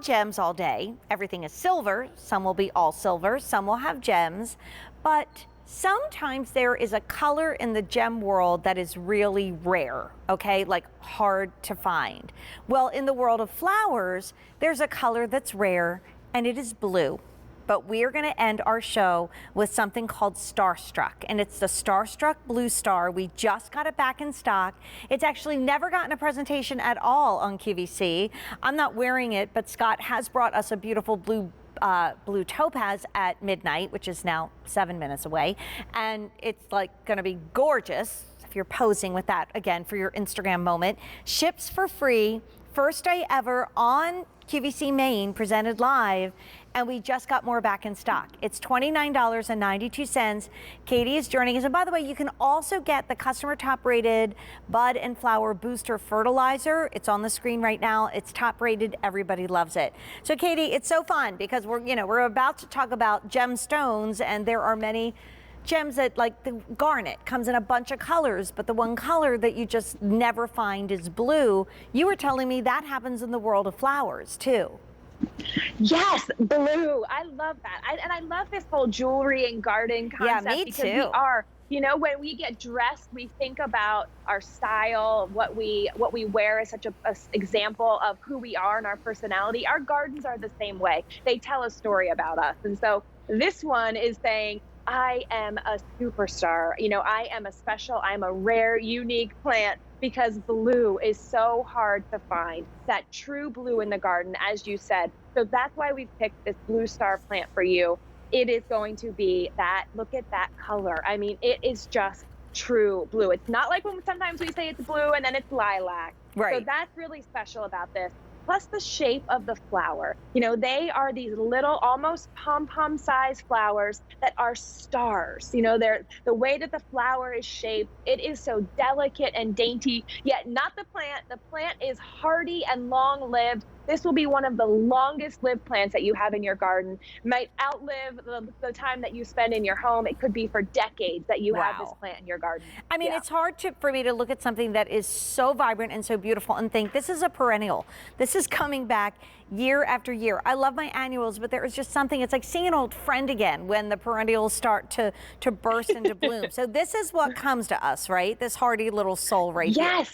gems all day. Everything is silver. Some will be all silver. Some will have gems. But sometimes there is a color in the gem world that is really rare, okay? Like hard to find. Well, in the world of flowers, there's a color that's rare, and it is blue. But we are going to end our show with something called Starstruck, and it's the Starstruck Bluestar. We just got it back in stock. It's actually never gotten a presentation at all on QVC. I'm not wearing it, but Scott has brought us a beautiful blue topaz at midnight, which is now 7 minutes away, and it's like going to be gorgeous if you're posing with that again for your Instagram moment. Ships for free, first day ever on QVC Maine, presented live, and we just got more back in stock. It's $29.92. Katie is joining us, and by the way, you can also get the customer top rated bud and flower booster fertilizer. It's on the screen right now. It's top rated. Everybody loves it. So Katie, it's so fun because we're about to talk about gemstones, and there are many gems that, like the garnet, comes in a bunch of colors, but the one color that you just never find is blue. You were telling me that happens in the world of flowers too. Yes, blue. I love that. And I love this whole jewelry and garden concept. Yeah, me because too. We are, when we get dressed, we think about our style, what we wear is such a example of who we are and our personality. Our gardens are the same way. They tell a story about us. And so this one is saying, I am a superstar. I am a special, I'm a rare, unique plant, because blue is so hard to find, that true blue in the garden, as you said. So that's why we picked this Bluestar plant for you. It is going to be that, look at that color. I mean, it is just true blue. It's not like when sometimes we say it's blue and then it's lilac. Right. So that's really special about this. Plus the shape of the flower. They are these little, almost pom-pom sized flowers that are stars. They're the way that the flower is shaped. It is so delicate and dainty, yet not the plant. The plant is hardy and long-lived. This will be one of the longest lived plants that you have in your garden. Might outlive the time that you spend in your home. It could be for decades that you have this plant in your garden. I mean, it's hard for me to look at something that is so vibrant and so beautiful and think this is a perennial. This is coming back year after year. I love my annuals, but there is just something, it's like seeing an old friend again when the perennials start to burst into bloom. So this is what comes to us, right? This hardy little soul right here.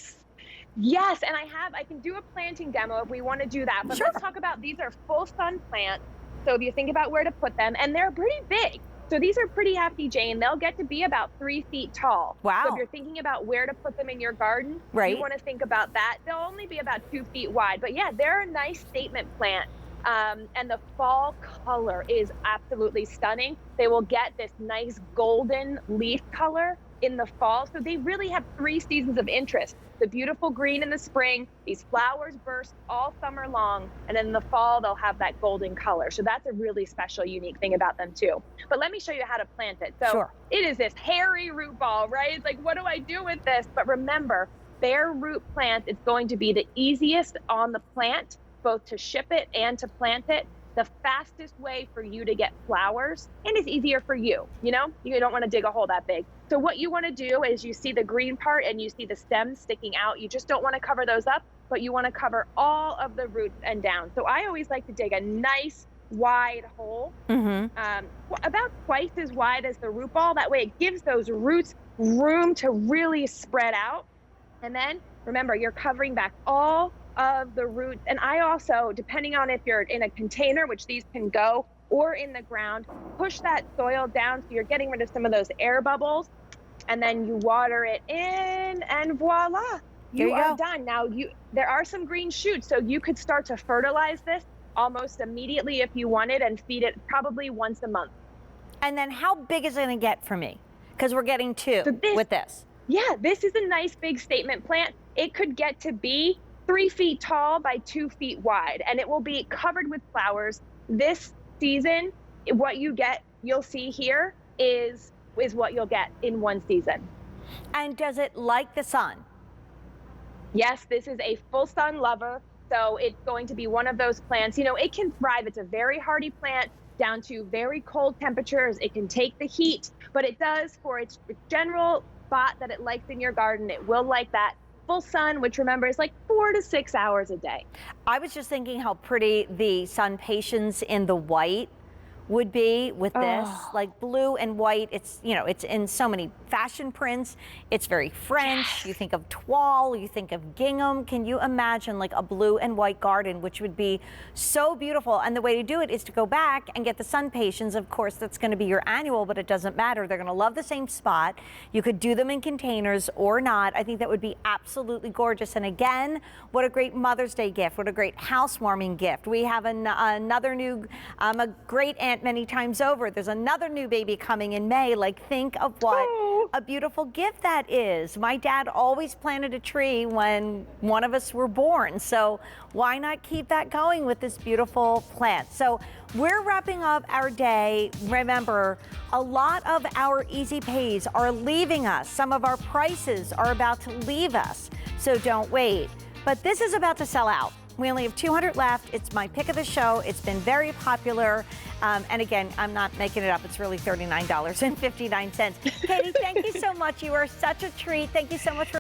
Yes, and I can do a planting demo if we want to do that, but let's talk about, these are full sun plants. So if you think about where to put them, and they're pretty big. So these are pretty hefty, Jane. They'll get to be about 3 feet tall. Wow. So if you're thinking about where to put them in your garden, you want to think about that. They'll only be about 2 feet wide, but yeah, they're a nice statement plant. And the fall color is absolutely stunning. They will get this nice golden leaf color in the fall. So they really have 3 seasons of interest. The beautiful green in the spring, these flowers burst all summer long, and then in the fall they'll have that golden color. So that's a really special, unique thing about them too. But let me show you how to plant it. So it is this hairy root ball, right? It's like, what do I do with this? But remember, bare root plant is going to be the easiest on the plant, both to ship it and to plant it. The fastest way for you to get flowers, and it's easier for you. You don't want to dig a hole that big. So what you want to do is, you see the green part and you see the stems sticking out. You just don't want to cover those up, but you want to cover all of the roots and down. So I always like to dig a nice wide hole, about twice as wide as the root ball. That way it gives those roots room to really spread out. And then remember, you're covering back all of the roots. And I also, depending on if you're in a container, which these can go, or in the ground, push that soil down so you're getting rid of some of those air bubbles, and then you water it in, and voila, you are done. Now there are some green shoots, so you could start to fertilize this almost immediately if you wanted, and feed it probably once a month. And then how big is it going to get for me? Because we're getting 2 with this. Yeah, this is a nice big statement plant. It could get to be 3 feet tall by 2 feet wide, and it will be covered with flowers. This season, what you'll see here is what you'll get in one season. And does it like the sun? Yes, this is a full sun lover. So it's going to be one of those plants, it can thrive. It's a very hardy plant down to very cold temperatures. It can take the heat, but it does, for its general spot that it likes in your garden, it will like that full sun, which remember is like 4 to 6 hours a day. I was just thinking how pretty the sun patients in the white would be with this, like blue and white. It's, you know, it's in so many fashion prints. It's very French. Yes. You think of toile, you think of gingham. Can you imagine like a blue and white garden, which would be so beautiful? And the way to do it is to go back and get the sun patients. Of course, that's going to be your annual, but it doesn't matter. They're going to love the same spot. You could do them in containers or not. I think that would be absolutely gorgeous. And again, what a great Mother's Day gift. What a great housewarming gift. We have another new, a great aunt many times over. There's another new baby coming in May. Like, think of what a beautiful gift that is. My dad always planted a tree when one of us were born. So why not keep that going with this beautiful plant? So we're wrapping up our day. Remember, a lot of our easy pays are leaving us. Some of our prices are about to leave us. So don't wait. But this is about to sell out. We only have 200 left. It's my pick of the show. It's been very popular. And again, I'm not making it up. It's really $39.59. Katie, thank you so much. You are such a treat. Thank you so much for